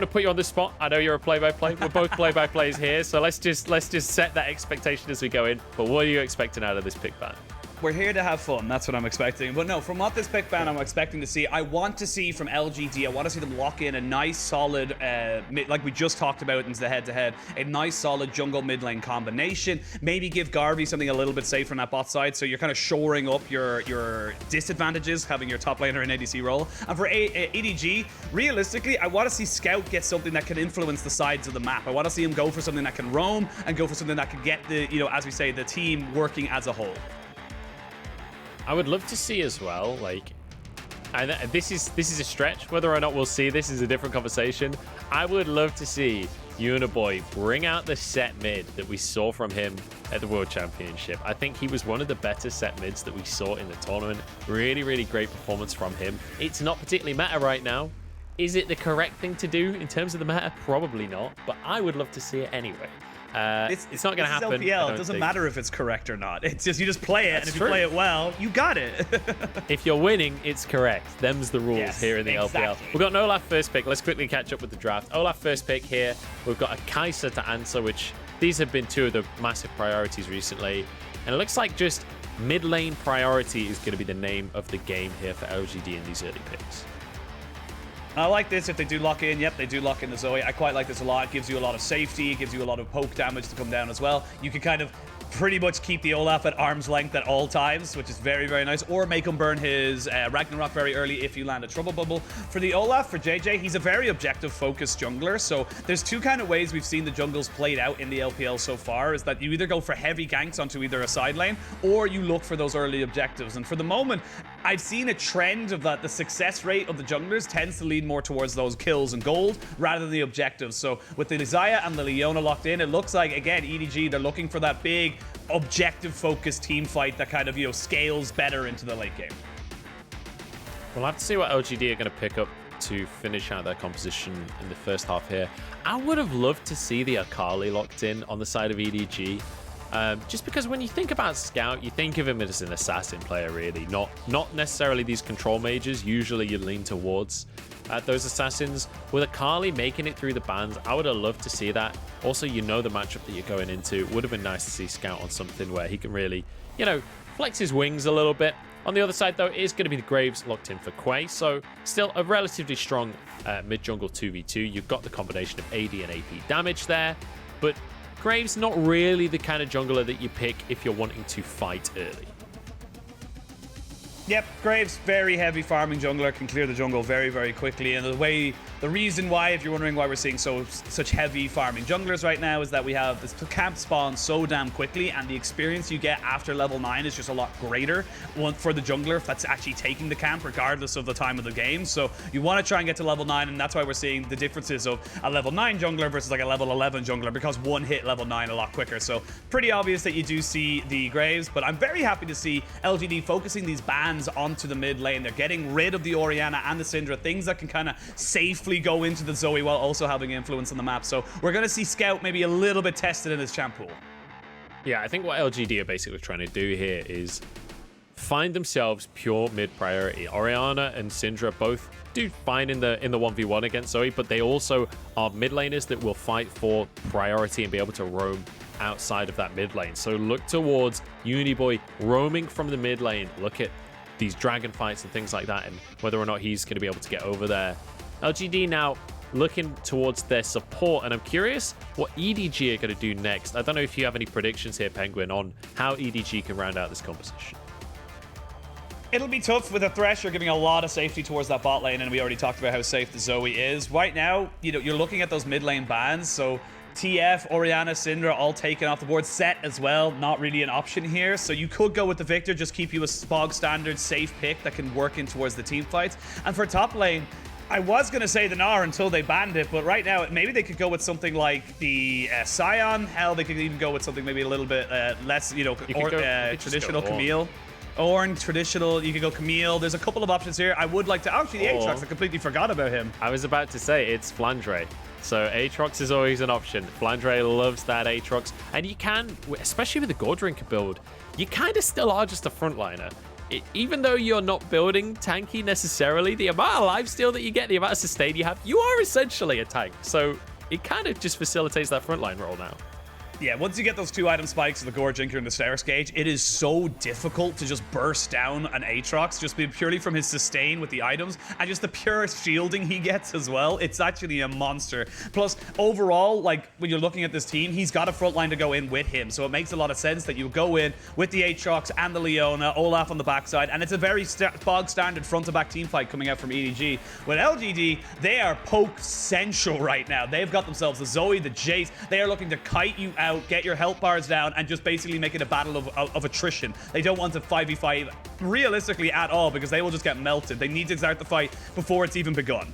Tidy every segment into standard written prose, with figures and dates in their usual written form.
to put you on the spot. I know you're a play-by-play. We're both play-by-plays here, so let's just set that expectation as we go in. But what are you expecting out of this pick ban? We're here to have fun. That's what I'm expecting. But no, from what this pick ban I'm expecting to see, I want to see from LGD, I want to see them lock in a nice, solid, like we just talked about into the head-to-head, a nice, solid jungle mid-lane combination. Maybe give Garvey something a little bit safer on that bot side, so you're kind of shoring up your disadvantages, having your top laner in ADC role. And for EDG, realistically, I want to see Scout get something that can influence the sides of the map. I want to see him go for something that can roam and go for something that can get the, as we say, the team working as a whole. I would love to see as well, like, and this is a stretch. Whether or not we'll see this is a different conversation. I would love to see Uniboy bring out the set mid that we saw from him at the World Championship. I think he was one of the better set mids that we saw in the tournament. Really, really great performance from him. It's not particularly meta right now. Is it the correct thing to do in terms of the meta? Probably not, but I would love to see it anyway. It's not going to happen. LPL. It doesn't matter if it's correct or not. It's just you just play it, and if you play it well, you got it. If you're winning, it's correct. Them's the rules here in the LPL. We've got an Olaf first pick. Let's quickly catch up with the draft. Olaf first pick here. We've got a Kai'Sa to answer, which these have been two of the massive priorities recently. And it looks like just mid lane priority is going to be the name of the game here for LGD in these early picks. I like this if they do lock in. Yep, they do lock in the Zoe. I quite like this a lot. It gives you a lot of safety. It gives you a lot of poke damage to come down as well. You can kind of pretty much keep the Olaf at arm's length at all times, which is very, very nice. Or make him burn his Ragnarok very early if you land a Trouble Bubble. For the Olaf, for JJ, he's a very objective-focused jungler. So there's two kind of ways we've seen the jungles played out in the LPL so far, is that you either go for heavy ganks onto either a side lane, or you look for those early objectives. And for the moment, I've seen a trend of that the success rate of the junglers tends to lead more towards those kills and gold rather than the objectives. So with the Xayah and the Leona locked in, it looks like, again, EDG, they're looking for that big objective-focused team fight that kind of, scales better into the late game. We'll have to see what LGD are going to pick up to finish out their composition in the first half here. I would have loved to see the Akali locked in on the side of EDG. Just because when you think about Scout, you think of him as an assassin player, really. Not necessarily these control mages. Usually you lean towards those assassins. With Akali making it through the bans, I would have loved to see that. Also, the matchup that you're going into. It would have been nice to see Scout on something where he can really, flex his wings a little bit. On the other side, though, it is going to be the Graves locked in for Quay. So still a relatively strong mid-jungle 2v2. You've got the combination of AD and AP damage there. But Graves not really the kind of jungler that you pick if you're wanting to fight early. Yep, Graves, very heavy farming jungler, can clear the jungle very, very quickly. And the reason why, if you're wondering why we're seeing such heavy farming junglers right now, is that we have this camp spawn so damn quickly, and the experience you get after level 9 is just a lot greater for the jungler that's actually taking the camp, regardless of the time of the game. So you want to try and get to level 9, and that's why we're seeing the differences of a level 9 jungler versus like a level 11 jungler, because one hit level 9 a lot quicker. So pretty obvious that you do see the Graves, but I'm very happy to see LGD focusing these bans onto the mid lane. They're getting rid of the Orianna and the Syndra, things that can kind of safely go into the Zoe while also having influence on the map. So we're going to see Scout maybe a little bit tested in his champ pool. Yeah, I think what LGD are basically trying to do here is find themselves pure mid priority. Orianna and Syndra both do fine in the 1v1 against Zoe, but they also are mid laners that will fight for priority and be able to roam outside of that mid lane. So look towards Uniboy roaming from the mid lane. Look at these dragon fights and things like that, and whether or not he's going to be able to get over there. LGD now looking towards their support, and I'm curious what EDG are going to do next. I don't know if you have any predictions here, Penguin, on how EDG can round out this composition. It'll be tough with a Thresher giving a lot of safety towards that bot lane, and we already talked about how safe the Zoe is. Right now, you're looking at those mid lane bans, so TF, Orianna, Syndra all taken off the board. Set as well, not really an option here. So you could go with the Victor, just keep you a bog standard safe pick that can work in towards the team fights. And for top lane, I was going to say the Gnar until they banned it, but right now, maybe they could go with something like the Scion. Hell, they could even go with something maybe a little bit less, traditional Camille. Ornn, traditional, you could go Camille. There's a couple of options here. I would like to... Actually, the Aatrox, I completely forgot about him. I was about to say, it's Flandre. So Aatrox is always an option. Flandre loves that Aatrox. And you can, especially with the Gordrinker build, you kind of still are just a frontliner. even though you're not building tanky necessarily, the amount of lifesteal that you get, the amount of sustain you have, you are essentially a tank. So it kind of just facilitates that frontline role now. Yeah, once you get those 2 item spikes, the Gorge Inker and the Stairs Gauge, it is so difficult to just burst down an Aatrox, just purely from his sustain with the items, and just the pure shielding he gets as well. It's actually a monster. Plus, overall, like, when you're looking at this team, he's got a front line to go in with him, so it makes a lot of sense that you go in with the Aatrox and the Leona, Olaf on the backside, and it's a very bog-standard front-to-back team fight coming out from EDG. With LGD, they are poke central right now. They've got themselves the Zoe, the Jace. They are looking to kite you out, get your health bars down, and just basically make it a battle of attrition. They don't want to 5v5 realistically at all, because they will just get melted. They need to start the fight before it's even begun.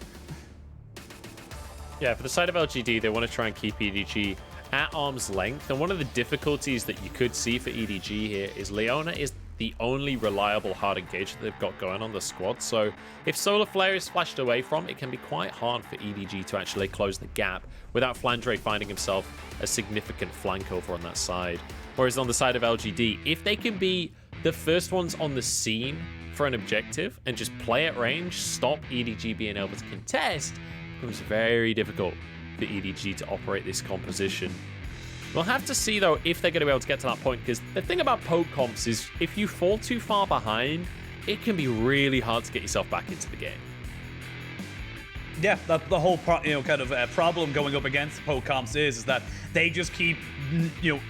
Yeah, for the side of LGD, they want to try and keep EDG at arm's length. And one of the difficulties that you could see for EDG here is Leona is the only reliable hard engage that they've got going on the squad. So if Solar Flare is flashed away from, it can be quite hard for EDG to actually close the gap without Flandre finding himself a significant flank over on that side. Whereas on the side of LGD, if they can be the first ones on the scene for an objective and just play at range, stop EDG being able to contest, it becomes very difficult for EDG to operate this composition. We'll have to see, though, if they're going to be able to get to that point, because the thing about poke comps is if you fall too far behind, it can be really hard to get yourself back into the game. Yeah, the whole problem going up against poke comps is that they just keep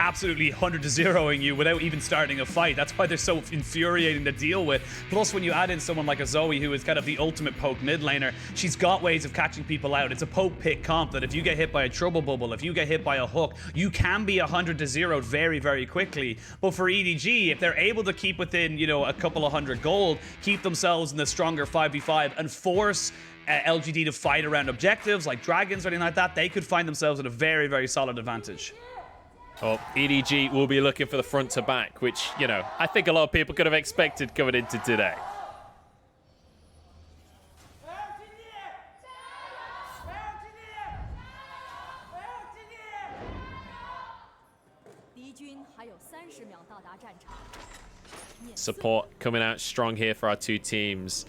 absolutely 100-0ing you without even starting a fight. That's why they're so infuriating to deal with. Plus, when you add in someone like a Zoe, who is kind of the ultimate poke mid laner, she's got ways of catching people out. It's a poke pick comp that if you get hit by a trouble bubble, if you get hit by a hook, you can be 100-0 very, very quickly. But for EDG, if they're able to keep within, a couple of hundred gold, keep themselves in the stronger 5v5 and force LGD to fight around objectives like dragons or anything like that, they could find themselves at a very, very solid advantage. Well, EDG will be looking for the front to back, which, I think a lot of people could have expected coming into today. Support coming out strong here for our two teams.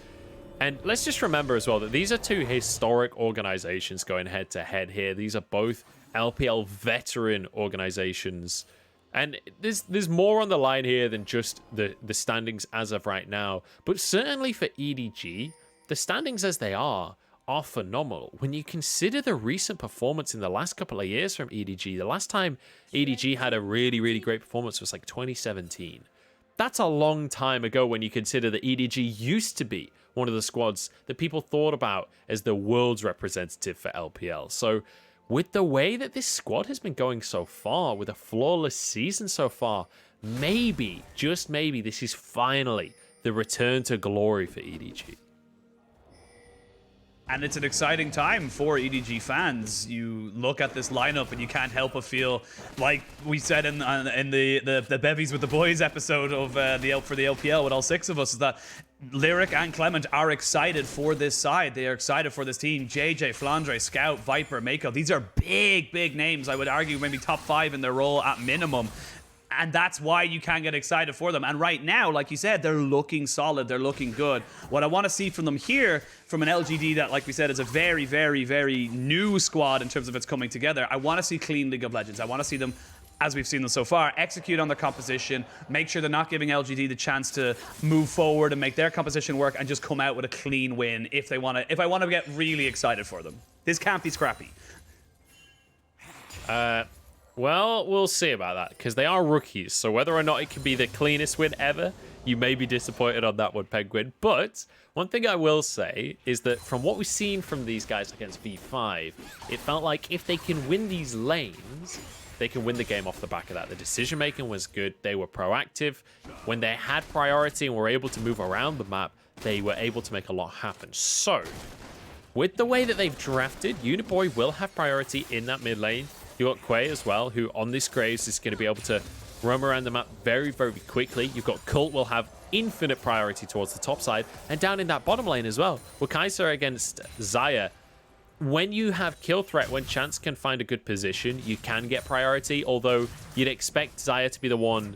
And let's just remember as well that these are two historic organizations going head to head here. These are both LPL veteran organizations. And there's more on the line here than just the standings as of right now. But certainly for EDG, the standings as they are phenomenal. When you consider the recent performance in the last couple of years from EDG, the last time EDG had a really, really great performance was like 2017. That's a long time ago when you consider that EDG used to be one of the squads that people thought about as the world's representative for LPL. So with the way that this squad has been going so far, with a flawless season so far, maybe, just maybe, this is finally the return to glory for EDG. And it's an exciting time for EDG fans. You look at this lineup and you can't help but feel like we said in the Bevies with the Boys episode of for the LPL with all six of us, is that Lyric and Clement are excited for this side. They are excited for this team. JJ, Flandre, Scout, Viper, Mako. These are big, big names. I would argue maybe top 5 in their role at minimum. And that's why you can get excited for them. And right now, like you said, they're looking solid. They're looking good. What I want to see from them here, from an LGD that, like we said, is a very, very, very new squad in terms of its coming together. I want to see clean League of Legends. I want to see them, as we've seen them so far, execute on their composition, make sure they're not giving LGD the chance to move forward and make their composition work, and just come out with a clean win if I want to get really excited for them. This can't be scrappy. Well, we'll see about that, because they are rookies, so whether or not it can be the cleanest win ever, you may be disappointed on that one, Penguin. But one thing I will say is that from what we've seen from these guys against V5, it felt like if they can win these lanes, they can win the game off the back of that. The decision-making was good. They were proactive. When they had priority and were able to move around the map, they were able to make a lot happen. So, with the way that they've drafted, Uniboy will have priority in that mid lane. You got Quay as well, who on this Graves is going to be able to roam around the map very, very quickly. You've got Cult will have infinite priority towards the top side. And down in that bottom lane as well, with Kaiser against Xayah, when you have kill threat, when Chance can find a good position, you can get priority, although you'd expect Xayah to be the one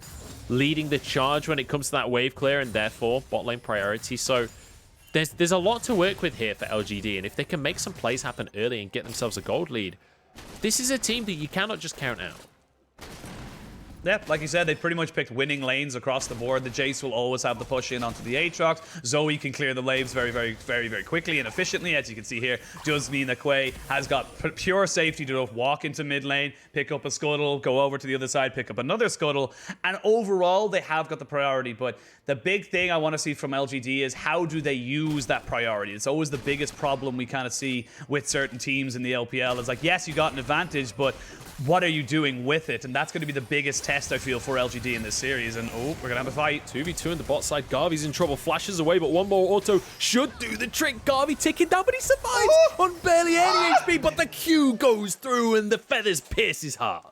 leading the charge when it comes to that wave clear and therefore bot lane priority. So there's a lot to work with here for LGD, and if they can make some plays happen early and get themselves a gold lead, this is a team that you cannot just count out. Yeah, like you said, they pretty much picked winning lanes across the board. The Jace will always have the push in onto the Aatrox. Zoe can clear the waves very quickly and efficiently. As you can see here, does mean that Quay has got pure safety to walk into mid lane, pick up a scuttle, go over to the other side, pick up another scuttle. And overall, they have got the priority. But the big thing I want to see from LGD is how do they use that priority? It's always the biggest problem we kind of see with certain teams in the LPL. It's like, yes, you got an advantage, but what are you doing with it? And that's going to be the biggest test, I feel, for LGD in this series. And, oh, we're going to have a fight. 2v2 on the bot side. Garvey's in trouble. Flashes away, but one more auto should do the trick. Garvey ticking down, but he survives on barely any HP. But the Q goes through, and the feathers pierce his heart.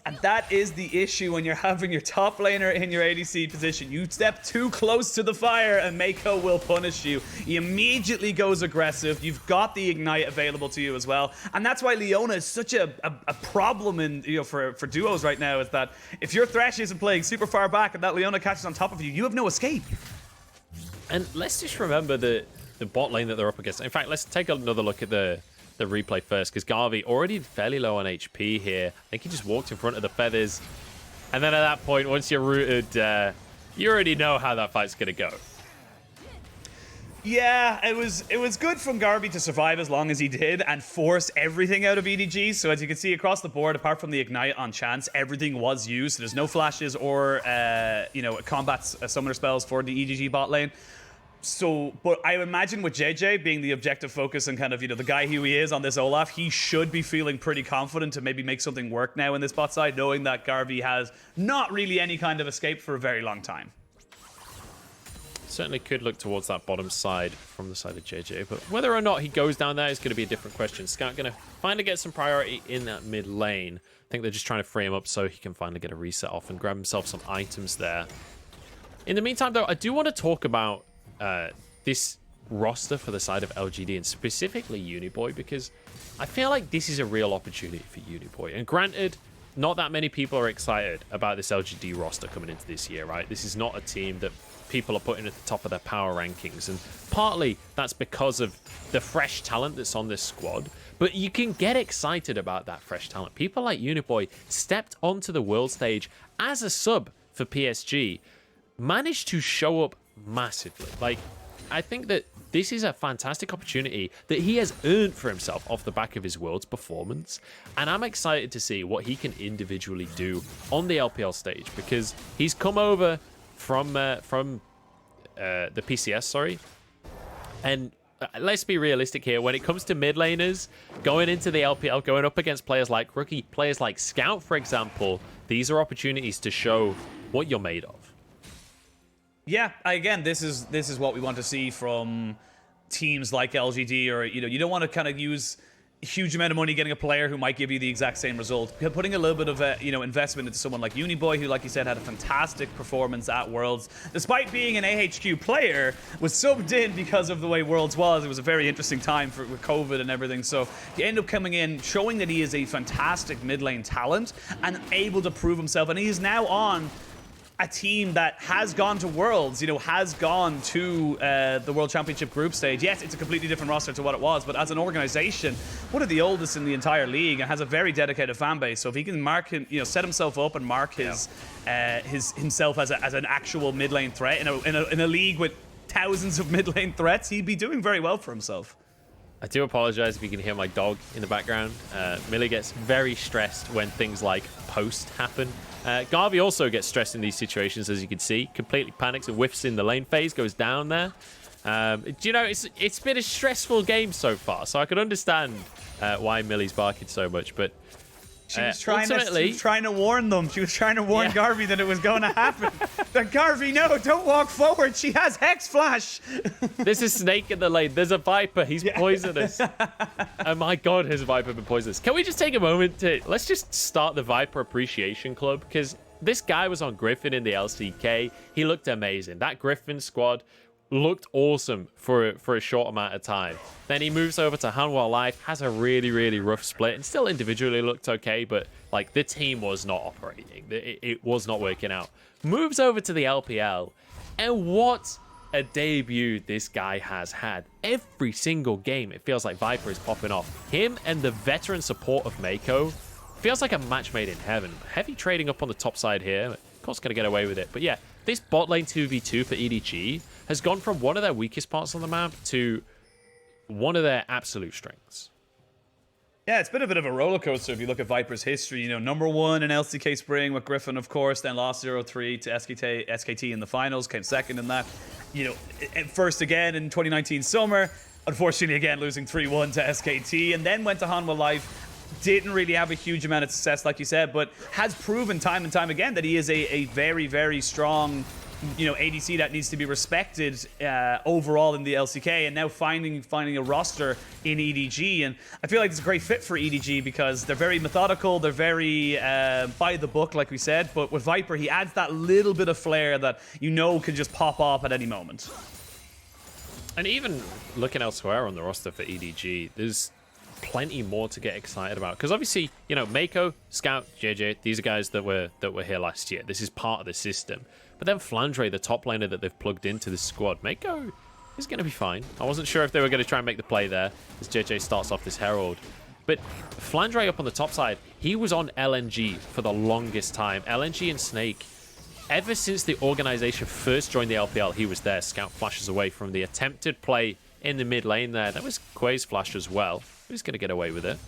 And that is the issue when you're having your top laner in your ADC position. You step too close to the fire and Mako will punish you. He immediately goes aggressive. You've got the Ignite available to you as well. And that's why Leona is such a problem in, for duos right now, is that if your Thresh isn't playing super far back and that Leona catches on top of you, you have no escape. And let's just remember the bot lane that they're up against. In fact, let's take another look at the replay first, because Garvey already fairly low on HP here. I think he just walked in front of the feathers. And then at that point, once you're rooted, you already know how that fight's going to go. Yeah, it was good from Garvey to survive as long as he did and force everything out of EDG. So as you can see across the board, apart from the Ignite on chance, everything was used. There's no flashes or, combat summoner spells for the EDG bot lane. So, but I imagine with JJ being the objective focus and kind of, the guy who he is on this Olaf, he should be feeling pretty confident to maybe make something work now in this bot side, knowing that Garvey has not really any kind of escape for a very long time. Certainly could look towards that bottom side from the side of JJ, but whether or not he goes down there is going to be a different question. Scout going to finally get some priority in that mid lane. I think they're just trying to free him up so he can finally get a reset off and grab himself some items there. In the meantime, though, I do want to talk about this roster for the side of LGD and specifically Uniboy, because I feel like this is a real opportunity for Uniboy. And granted, not that many people are excited about this LGD roster coming into this year, right? This is not a team that people are putting at the top of their power rankings, and partly that's because of the fresh talent that's on this squad. But you can get excited about that fresh talent. People like Uniboy stepped onto the world stage as a sub for PSG, managed to show up massively. Like, I think that this is a fantastic opportunity that he has earned for himself off the back of his Worlds performance, and I'm excited to see what he can individually do on the LPL stage, because he's come over from the PCS, sorry, and let's be realistic here. When it comes to mid laners going into the LPL, going up against players like Rookie, players like Scout, for example, these are opportunities to show what you're made of. Yeah, again, this is what we want to see from teams like LGD, or you don't want to kind of use a huge amount of money getting a player who might give you the exact same result. Putting a little bit of investment into someone like Uniboy, who, like you said, had a fantastic performance at Worlds, despite being an AHQ player, was subbed in because of the way Worlds was. It was a very interesting time with COVID and everything. So he ended up coming in, showing that he is a fantastic mid lane talent and able to prove himself. And he is now on a team that has gone to Worlds, has gone to the World Championship group stage. Yes, it's a completely different roster to what it was, but as an organization, one of the oldest in the entire league, and has a very dedicated fan base. So if he can mark him, set himself up and mark himself as an actual mid lane threat in a league with thousands of mid lane threats, he'd be doing very well for himself. I do apologize if you can hear my dog in the background. Millie gets very stressed when things like post happen. Garvey also gets stressed in these situations, as you can see. Completely panics and whiffs in the lane phase, goes down there. It's been a stressful game so far, so I could understand why Millie's barking so much, but she was trying to warn them. She was trying to warn Garvey that it was going to happen. That Garvey, no, don't walk forward. She has Hex Flash. There's a snake in the lane. There's a Viper. He's poisonous. Oh my God, has Viper been poisonous? Can we just take a moment let's just start the Viper Appreciation Club? Because this guy was on Griffin in the LCK. He looked amazing. That Griffin squad looked awesome for a short amount of time. Then he moves over to Hanwha Life, has a really, really rough split, and still individually looked okay, but like the team was not operating. It was not working out. Moves over to the LPL, and what a debut this guy has had. Every single game, it feels like Viper is popping off. Him and the veteran support of Mako feels like a match made in heaven. Heavy trading up on the top side here. Of course, going to get away with it. But yeah, this bot lane 2v2 for EDG has gone from one of their weakest parts on the map to one of their absolute strengths. Yeah, it's been a bit of a roller coaster if you look at Viper's history. You know, #1 in LCK Spring with Griffin, of course, then lost 0-3 to SKT in the finals, came second in that. You know, first again in 2019 summer, unfortunately again losing 3-1 to SKT, and then went to Hanwha Life. Didn't really have a huge amount of success, like you said, but has proven time and time again that he is a very, very strong, you know, ADC that needs to be respected overall in the LCK, and now finding a roster in EDG, and I feel like it's a great fit for EDG because they're very methodical, they're very by the book, like we said, but with Viper, he adds that little bit of flair that you know can just pop off at any moment. And even looking elsewhere on the roster for EDG, there's plenty more to get excited about, because obviously, you know, Mako, Scout, JJ, these are guys that were here last year. This is part of the system. But then Flandre, the top laner that they've plugged into this squad, Mako is going to be fine. I wasn't sure if they were going to try and make the play there as JJ starts off this Herald. But Flandre up on the top side, he was on LNG for the longest time. LNG and Snake, ever since the organization first joined the LPL, he was there. Scout flashes away from the attempted play in the mid lane there. That was Quay's flash as well. He's going to get away with it.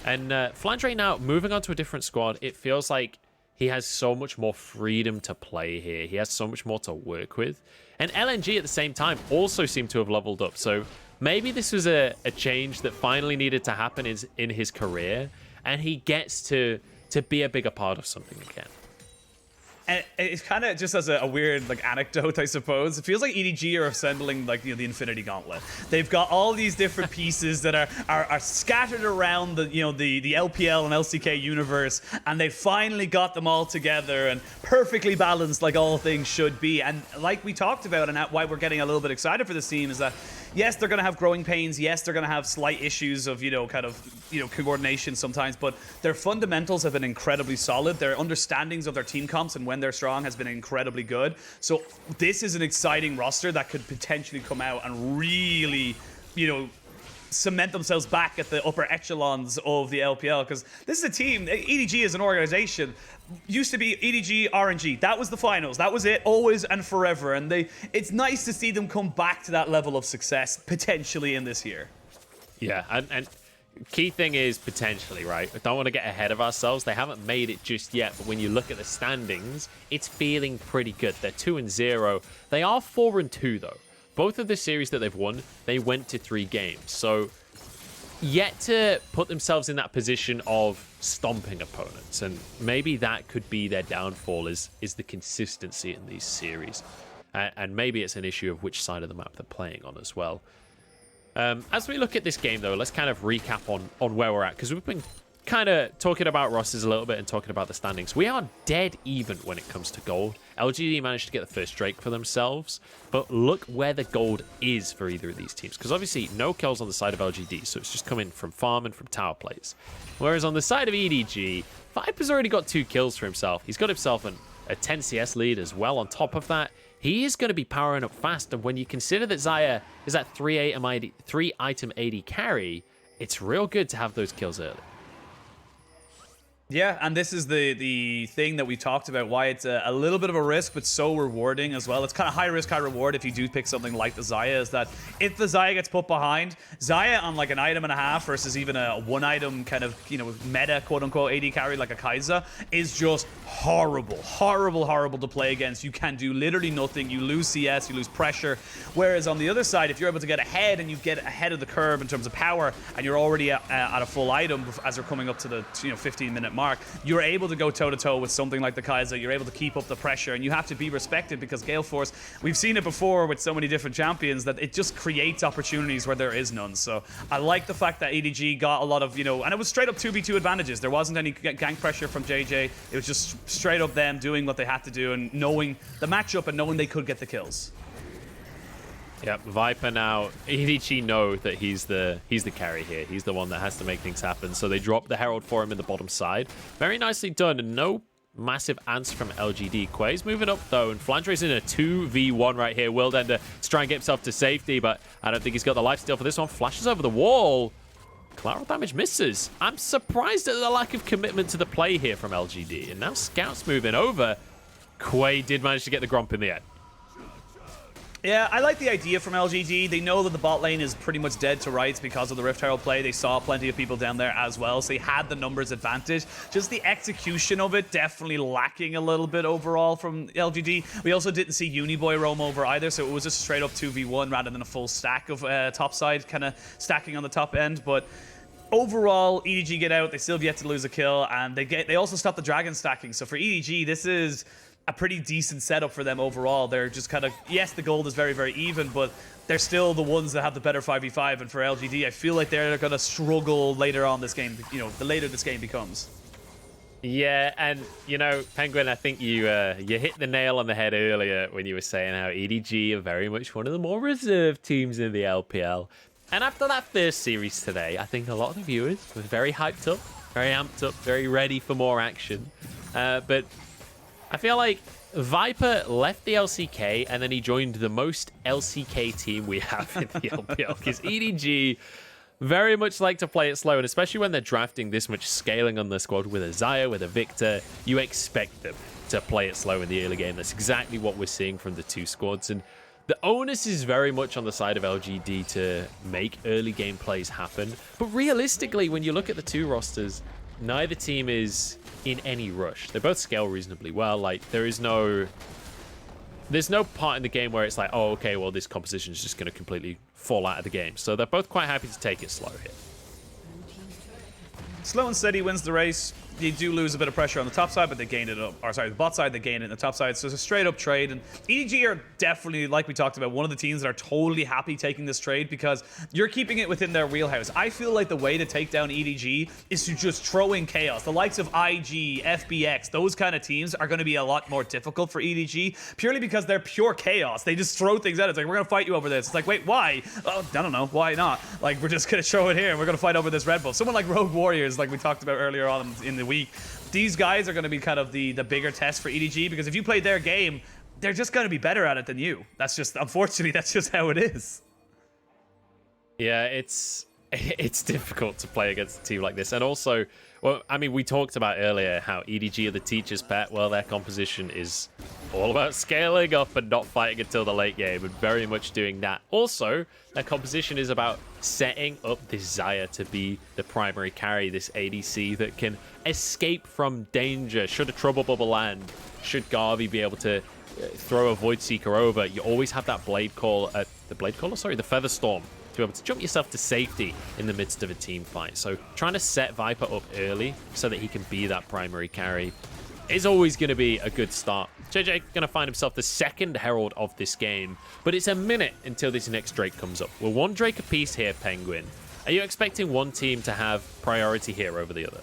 And Flandre now moving on to a different squad. It feels like he has so much more freedom to play here. He has so much more to work with. And LNG at the same time also seemed to have leveled up. So maybe this was a change that finally needed to happen in his career. And he gets to be a bigger part of something again. And it's kind of just as a weird like anecdote, I suppose. It feels like EDG are assembling like, you know, the Infinity Gauntlet. They've got all these different pieces that are scattered around the, you know, the LPL and LCK universe, and they finally got them all together and perfectly balanced like all things should be. And like we talked about, and why we're getting a little bit excited for this team is that yes, they're going to have growing pains. Yes, they're going to have slight issues of, you know, kind of, you know, coordination sometimes, but their fundamentals have been incredibly solid. Their understandings of their team comps and when they're strong has been incredibly good. So this is an exciting roster that could potentially come out and really, you know, cement themselves back at the upper echelons of the LPL, because this is a team, EDG is an organization, used to be EDG, RNG. That was the finals. That was it, always and forever. And it's nice to see them come back to that level of success, potentially in this year. Yeah, and key thing is potentially, right? I don't want to get ahead of ourselves. They haven't made it just yet, but when you look at the standings, it's feeling pretty good. They're 2-0. They are 4-2, though. Both of the series that they've won, they went to 3 games. So yet to put themselves in that position of stomping opponents, and maybe that could be their downfall is the consistency in these series. And maybe it's an issue of which side of the map they're playing on as well. As we look at this game, though, let's kind of recap on where we're at, because we've been kind of talking about rosters a little bit and talking about the standings. We are dead even when it comes to gold. LGD managed to get the first Drake for themselves, but look where the gold is for either of these teams, because obviously no kills on the side of LGD, so it's just coming from farm and from tower plays. Whereas on the side of EDG, Viper's already got 2 kills for himself. He's got himself a 10 CS lead as well. On top of that, he is going to be powering up fast, and when you consider that Xayah is that 3-item AD carry, it's real good to have those kills early. Yeah, and this is the thing that we talked about, why it's a little bit of a risk, but so rewarding as well. It's kind of high risk, high reward if you do pick something like the Xayah, is that if the Xayah gets put behind, Xayah on like an item and a half versus even a 1-item kind of, you know, meta quote-unquote AD carry like a Kai'Sa is just horrible, horrible to play against. You can do literally nothing. You lose CS, you lose pressure. Whereas on the other side, if you're able to get ahead and you get ahead of the curve in terms of power, and you're already at a full item as they're coming up to the 15-minute mark, you're able to go toe-to-toe with something like the Kai'Sa. You're able to keep up the pressure, and you have to be respected, because Gale Force, we've seen it before with so many different champions, that it just creates opportunities where there is none. So I like the fact that EDG got a lot of, and it was straight up 2v2 advantages. There wasn't any gank pressure from JJ. It was just straight up them doing what they had to do and knowing the matchup and knowing they could get the kills. Yep, Viper now. EDG know that he's the carry here. He's the one that has to make things happen. So they drop the Herald for him in the bottom side. Very nicely done. And no massive answer from LGD. Quay's moving up though, and Flandre's in a 2v1 right here. Worldender to try and get himself to safety, but I don't think he's got the lifesteal for this one. Flashes over the wall. Collateral damage misses. I'm surprised at the lack of commitment to the play here from LGD. And now Scout's moving over. Quay did manage to get the Gromp in the end. Yeah, I like the idea from LGD. They know that the bot lane is pretty much dead to rights because of the Rift Herald play. They saw plenty of people down there as well, so they had the numbers advantage. Just the execution of it definitely lacking a little bit overall from LGD. We also didn't see Uniboy roam over either, so it was just a straight up 2v1 rather than a full stack of topside kind of stacking on the top end. But overall, EDG get out. They still have yet to lose a kill, and they also stopped the dragon stacking. So for EDG, this is a pretty decent setup for them overall. They're just kind of, yes, the gold is very, very even, but they're still the ones that have the better 5v5. And for LGD, I feel like they're going to struggle later on this game, you know, the later this game becomes. Yeah, and, you know, Penguin, I think you hit the nail on the head earlier when you were saying how EDG are very much one of the more reserved teams in the LPL. And after that first series today, I think a lot of the viewers were very hyped up, very amped up, very ready for more action. But I feel like Viper left the LCK and then he joined the most LCK team we have in the LPL, because EDG very much like to play it slow, and especially when they're drafting this much scaling on the squad with a Xayah, with a Victor, you expect them to play it slow in the early game. That's exactly what we're seeing from the two squads, and the onus is very much on the side of LGD to make early game plays happen. But realistically, when you look at the two rosters, neither team is in any rush. They both scale reasonably well. Like, there's no part in the game where it's like, oh, okay, well, this composition is just going to completely fall out of the game. So they're both quite happy to take it slow here. Slow and steady wins the race. They do lose a bit of pressure on the top side, but they gain it up. Or sorry, the bot side, they gain it in the top side. So it's a straight up trade. And EDG are definitely, like we talked about, one of the teams that are totally happy taking this trade because you're keeping it within their wheelhouse. I feel like the way to take down EDG is to just throw in chaos. The likes of IG, FBX, those kind of teams are going to be a lot more difficult for EDG purely because they're pure chaos. They just throw things at it. It's like, we're going to fight you over this. It's like, wait, why? Oh, I don't know. Why not? Like, we're just going to throw it here and we're going to fight over this red buff. Someone like Rogue Warriors, like we talked about earlier on in the week, these guys are going to be kind of the bigger test for EDG because if you play their game, they're just going to be better at it than you. That's just, unfortunately, that's just how it is. Yeah, it's difficult to play against a team like this. And also, well, I mean, we talked about earlier how EDG are the teacher's pet. Well, their composition is all about scaling up and not fighting until the late game, and very much doing that. Also, their composition is about setting up this Xayah to be the primary carry, this ADC that can escape from danger. Should a trouble bubble land, should Garvey be able to throw a Void Seeker over, you always have that Blade Call, the Feather Storm, to be able to jump yourself to safety in the midst of a team fight. So trying to set Viper up early so that he can be that primary carry is always going to be a good start. JJ going to find himself the second Herald of this game, but it's a minute until this next Drake comes up. We're one Drake apiece here, Penguin. Are you expecting one team to have priority here over the other?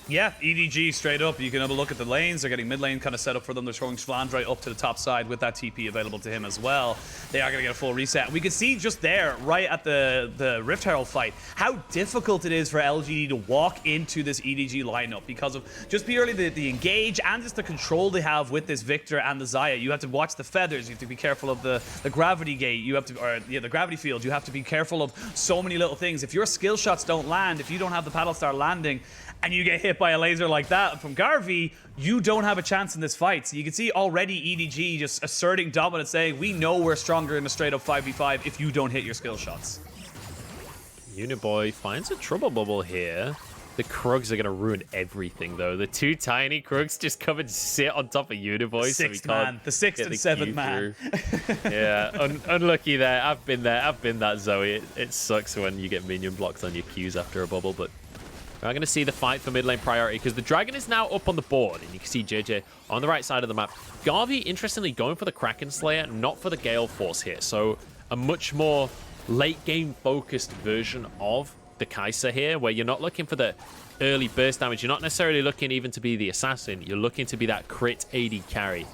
Yeah, EDG straight up. You can have a look at the lanes. They're getting mid lane kind of set up for them. They're throwing Flandre up to the top side with that TP available to him as well. They are going to get a full reset. We can see just there, right at the Rift Herald fight, how difficult it is for LGD to walk into this EDG lineup because of just purely the engage and just the control they have with this Victor and the Xayah. You have to watch the feathers. You have to be careful of the gravity gate. You have to, or yeah, the gravity field. You have to be careful of so many little things. If your skill shots don't land, if you don't have the paddle star landing, and you get hit by a laser like that from Garvey, you don't have a chance in this fight. So you can see already EDG just asserting dominance, saying, we know we're stronger in a straight up 5v5 if you don't hit your skill shots. Uniboy finds a trouble bubble here. The Krugs are going to ruin everything, though. The two tiny Krugs just come and sit on top of Uniboy. The sixth and seventh man. Yeah, unlucky there. I've been there. I've been that Zoe. It sucks when you get minion blocks on your Qs after a bubble, but we're going to see the fight for mid lane priority because the Dragon is now up on the board, and you can see JJ on the right side of the map. Garvey, interestingly, going for the Kraken Slayer, not for the Gale Force here. So a much more late game focused version of the Kai'Sa here, where you're not looking for the early burst damage. You're not necessarily looking even to be the assassin. You're looking to be that crit AD carry.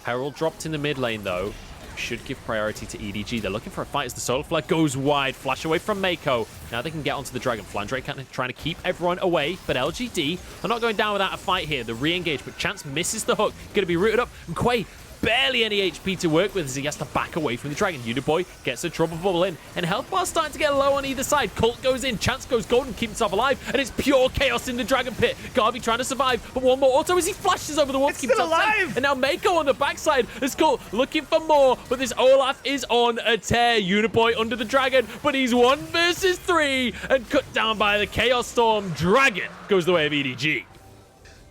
Herald dropped in the mid lane, though. should give priority to EDG. They're looking for a fight as the Solar Flare goes wide. Flash away from Mako. Now they can get onto the Dragon. Flandre kind of trying to keep everyone away, but LGD are not going down without a fight here. The re-engage, but Chance misses the hook. Going to be rooted up. And Quay, barely any HP to work with as he has to back away from the Dragon. Uniboy gets a trouble bubble in, and health bar's starting to get low on either side. Colt goes in, Chance goes golden, keep himself alive, and it's pure chaos in the Dragon Pit. Garvey trying to survive, but one more auto as he flashes over the wall to keep himself alive. And now Mako on the backside is Colt looking for more, but this Olaf is on a tear. Uniboy under the Dragon, but he's 1 versus 3 and cut down by the Chaos Storm. Dragon goes the way of EDG.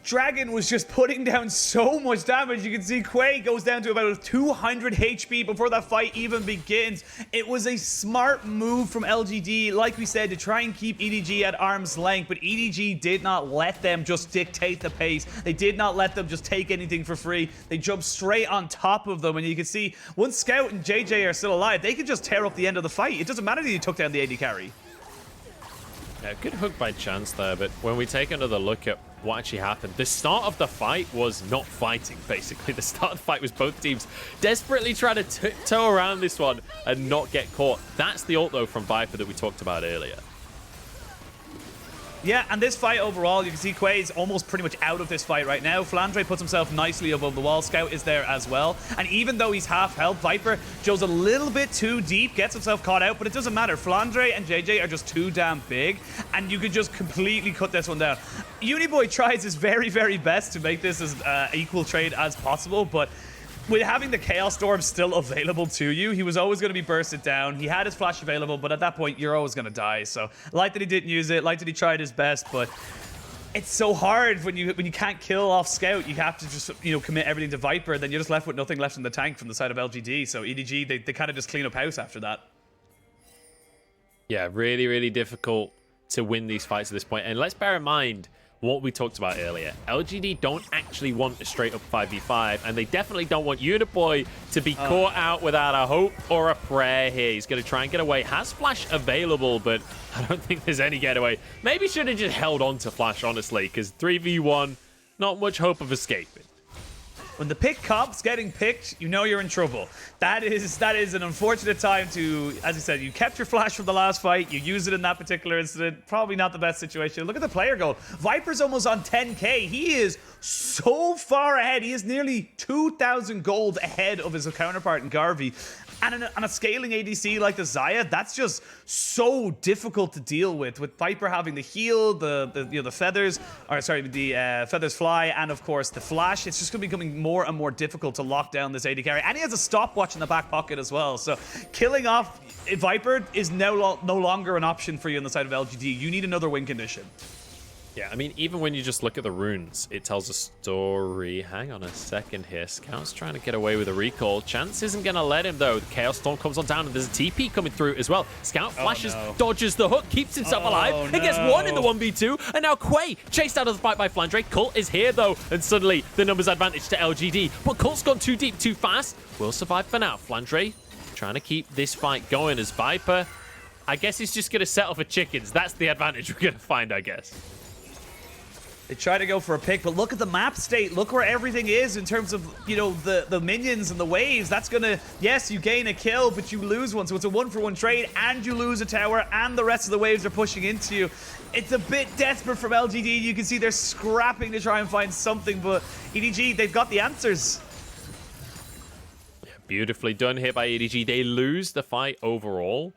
Dragon was just putting down so much damage. You can see Quay goes down to about 200 HP before that fight even begins. It was a smart move from LGD, like we said, to try and keep EDG at arm's length, but EDG did not let them just dictate the pace. They did not let them just take anything for free. They jumped straight on top of them, and you can see once Scout and JJ are still alive, they can just tear up the end of the fight. It doesn't matter that you took down the AD carry. Yeah, good hook by Chance there, but when we take another look at what actually happened, the start of the fight was not fighting, basically. The start of the fight was both teams desperately trying to tiptoe around this one and not get caught. That's the ult, though, from Viper that we talked about earlier. Yeah, and this fight overall, you can see Quay is almost pretty much out of this fight right now. Flandre puts himself nicely above the wall. Scout is there as well. And even though he's half health, Viper goes a little bit too deep, gets himself caught out, but it doesn't matter. Flandre and JJ are just too damn big, and you could just completely cut this one down. Uniboy tries his very, very best to make this as equal trade as possible, but with having the Chaos Storm still available to you, he was always going to be bursted down. He had his flash available, but at that point, you're always going to die. So, like that he didn't use it, like that he tried his best, but it's so hard when you can't kill off Scout. You have to just, commit everything to Viper, then you're just left with nothing left in the tank from the side of LGD. So, EDG, they kind of just clean up house after that. Yeah, really, really difficult to win these fights at this point. And let's bear in mind what we talked about earlier. LGD don't actually want a straight up 5v5, and they definitely don't want Uniboy to be caught out without a hope or a prayer here. He's going to try and get away. Has Flash available, but I don't think there's any getaway. Maybe should have just held on to Flash, honestly, because 3v1, not much hope of escaping. When the pick comp's getting picked, you know you're in trouble. That is an unfortunate time to, as you said, you kept your flash from the last fight. You used it in that particular incident. Probably not the best situation. Look at the player go. Viper's almost on 10k. He is so far ahead. He is nearly 2,000 gold ahead of his counterpart in Garvey. And on a scaling ADC like the Xayah, that's just so difficult to deal with. With Viper having the heal, the feathers, or sorry, the feathers fly, and of course the flash, it's just going to be becoming more and more difficult to lock down this AD carry. And he has a stopwatch in the back pocket as well. So killing off Viper is no longer an option for you on the side of LGD. You need another win condition. Yeah, I mean, even when you just look at the runes, it tells a story. Hang on a second here. Scout's trying to get away with a recall. Chance isn't going to let him, though. The Chaos Storm comes on down, and there's a TP coming through as well. Scout flashes, dodges the hook, keeps himself alive, and gets one in the 1v2. And now Quay, chased out of the fight by Flandre. Colt is here, though, and suddenly the numbers advantage to LGD. But Colt's gone too deep, too fast. Will survive for now. Flandre trying to keep this fight going as Viper, I guess he's just going to settle for chickens. That's the advantage we're going to find, I guess. They try to go for a pick, but look at the map state. Look where everything is in terms of, the minions and the waves. That's going to, yes, you gain a kill, but you lose one. So it's a 1-for-1 trade, and you lose a tower, and the rest of the waves are pushing into you. It's a bit desperate from LGD. You can see they're scrapping to try and find something, but EDG, they've got the answers. Yeah, beautifully done here by EDG. They lose the fight overall,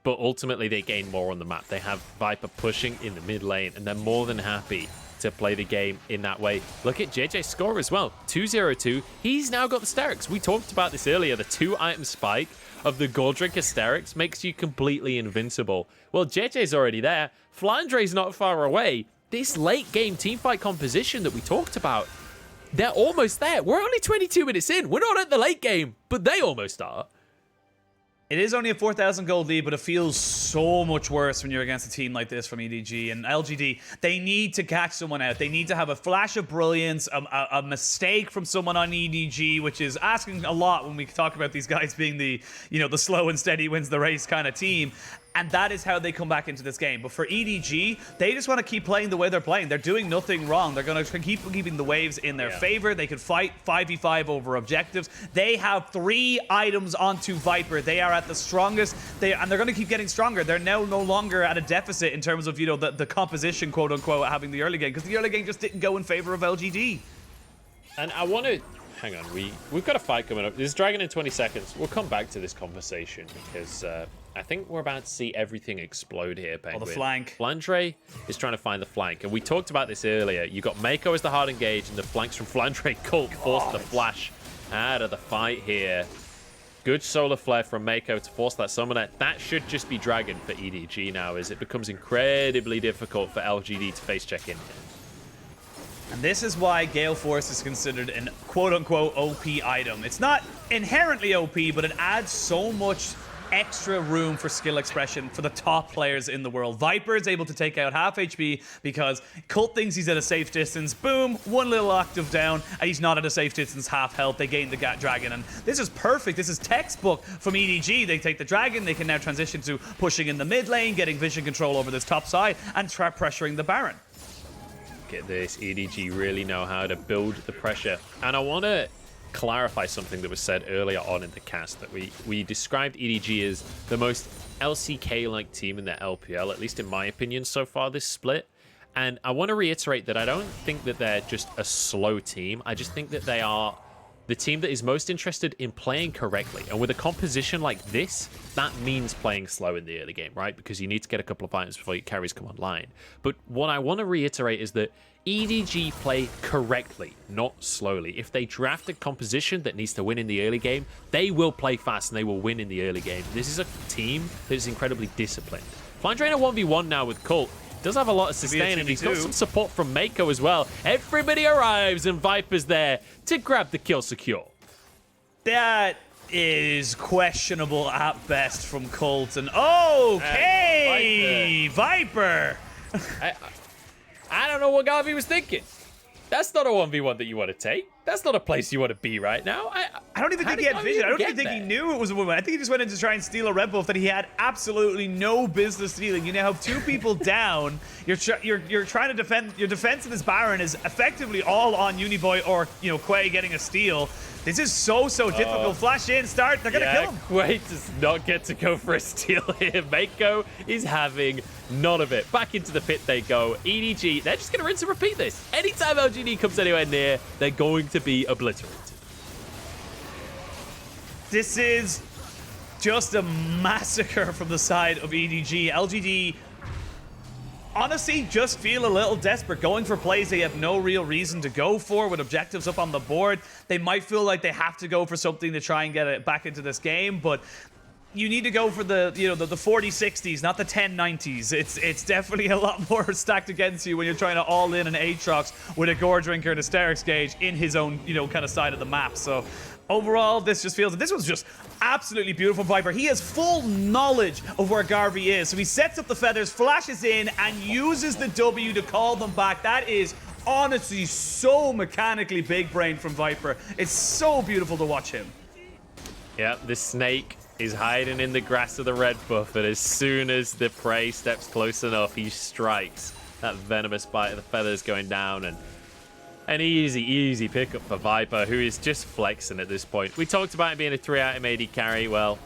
but ultimately they gain more on the map. They have Viper pushing in the mid lane, and they're more than happy to play the game in that way. Look at JJ's score as well, 202. He's now got the Hysterics. We talked about this earlier. The 2-item spike of the Goldrink Hysterics makes you completely invincible. Well, JJ's already there. Flandre's not far away. This late game teamfight composition that we talked about, they're almost there. We're only 22 minutes in. We're not at the late game, but they almost are. It is only a 4,000 gold lead, but it feels so much worse when you're against a team like this from EDG and LGD. They need to catch someone out. They need to have a flash of brilliance, a mistake from someone on EDG, which is asking a lot when we talk about these guys being the slow and steady wins the race kind of team. and that is how they come back into this game. But for EDG, they just want to keep playing the way they're playing. They're doing nothing wrong. They're going to keep keeping the waves in their favor. They could fight 5v5 over objectives. They have 3 items onto Viper. They are at the strongest, and they're going to keep getting stronger. They're now no longer at a deficit in terms of, you know, the composition, quote unquote, having the early game, because the early game just didn't go in favor of LGD. And I want to hang on. We've got a fight coming up. This is Dragon in 20 seconds. We'll come back to this conversation because I think we're about to see everything explode here, Penguin. Oh, the flank. Flandre is trying to find the flank, and we talked about this earlier. You got Mako as the hard engage, and the flanks from Flandre. Cult forced the flash out of the fight here. Good solar flare from Mako to force that summoner. That should just be Dragon for EDG now, as it becomes incredibly difficult for LGD to face check in. And this is why Gale Force is considered an quote-unquote OP item. It's not inherently OP, but it adds so much extra room for skill expression for the top players in the world. Viper is able to take out half HP because Cult thinks he's at a safe distance. Boom, one little octave down, and he's not at a safe distance, half health. They gain the Dragon, and this is perfect. This is textbook from EDG. They take the Dragon. They can now transition to pushing in the mid lane, getting vision control over this top side, and start pressuring the Baron. Get this, EDG really know how to build the pressure. And I want to clarify something that was said earlier on in the cast, that we described EDG as the most LCK-like team in the LPL, at least in my opinion so far this split. And I want to reiterate that I don't think that they're just a slow team. I just think that they are the team that is most interested in playing correctly. And with a composition like this, that means playing slow in the early game, right? Because you need to get a couple of items before your carries come online. But what I want to reiterate is that EDG play correctly, not slowly. If they draft a composition that needs to win in the early game, they will play fast and they will win in the early game. This is a team that is incredibly disciplined. Flandre in a 1v1 now with Cult. Does have a lot of sustain, and he's got some support from Mako as well. Everybody arrives, and Viper's there to grab the kill secure. That is questionable at best from Cult. And okay, Viper. I don't know what Garvey was thinking. That's not a 1v1 that you want to take. That's not a place you want to be right now. I don't even think he had vision. I don't even think he knew it was a woman. I think he just went in to try and steal a red buff that he had absolutely no business stealing. You now have 2 people down. You're trying to defend. Your defense of this Baron is effectively all on Uniboy or, you know, Quay getting a steal. This is so difficult. Flash in, start. They're gonna kill him. Quay does not get to go for a steal here. Mako is having none of it. Back into the pit they go. EDG, they're just gonna rinse and repeat this. Anytime LGD comes anywhere near, they're going to be obliterated. This is just a massacre from the side of EDG. LGD honestly just feel a little desperate, going for plays they have no real reason to go for with objectives up on the board. They might feel like they have to go for something to try and get it back into this game, but you need to go for the, you know, the 40-60s, not the 10-90s. It's definitely a lot more stacked against you when you're trying to all in an Aatrox with a Gore Drinker and a Sterix Gauge in his own, you know, kind of side of the map. So overall, this just feels that this was just absolutely beautiful. Viper, he has full knowledge of where Garvey is. So he sets up the feathers, flashes in, and uses the W to call them back. That is honestly so mechanically big brain from Viper. It's so beautiful to watch him. Yeah, the snake is hiding in the grass of the red buff, and as soon as the prey steps close enough, he strikes. That venomous bite of the feathers going down, and an easy pickup for Viper, who is just flexing at this point. We talked about him being a 3-item AD carry. Well,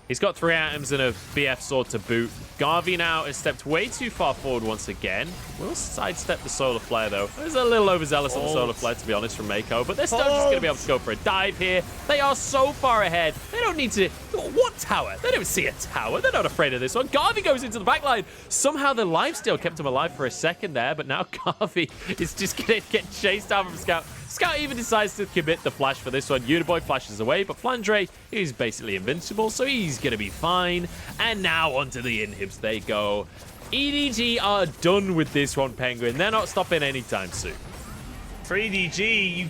he's got 3 items and a BF sword to boot. Garvey now has stepped way too far forward once again. Will sidestep the solar flare, though. There's a little overzealous on the solar flare, to be honest, from Mako, but they're still just going to be able to go for a dive here. They are so far ahead. They don't need to... What tower? They don't see a tower. They're not afraid of this one. Garvey goes into the backline. Somehow the lifesteal kept him alive for a second there, but now Garvey is just going to get chased out from Scout. Scout even decides to commit the flash for this one. Uniboy flashes away, but Flandre is basically invincible, so he's going to be fine. And now onto the inhibs they go. EDG are done with this one, Penguin. They're not stopping anytime soon. For EDG,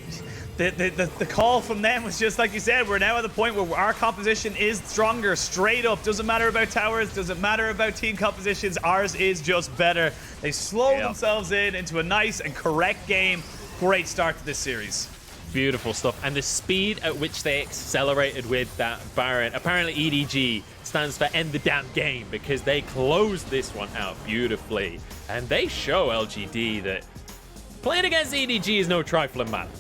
the call from them was just like you said, we're now at the point where our composition is stronger, straight up. Doesn't matter about towers, doesn't matter about team compositions. Ours is just better. They slow themselves into a nice and correct game. Great start to this series. Beautiful stuff. And the speed at which they accelerated with that Baron. Apparently EDG stands for end the damn game because they closed this one out beautifully. And they show LGD that playing against EDG is no trifling matter.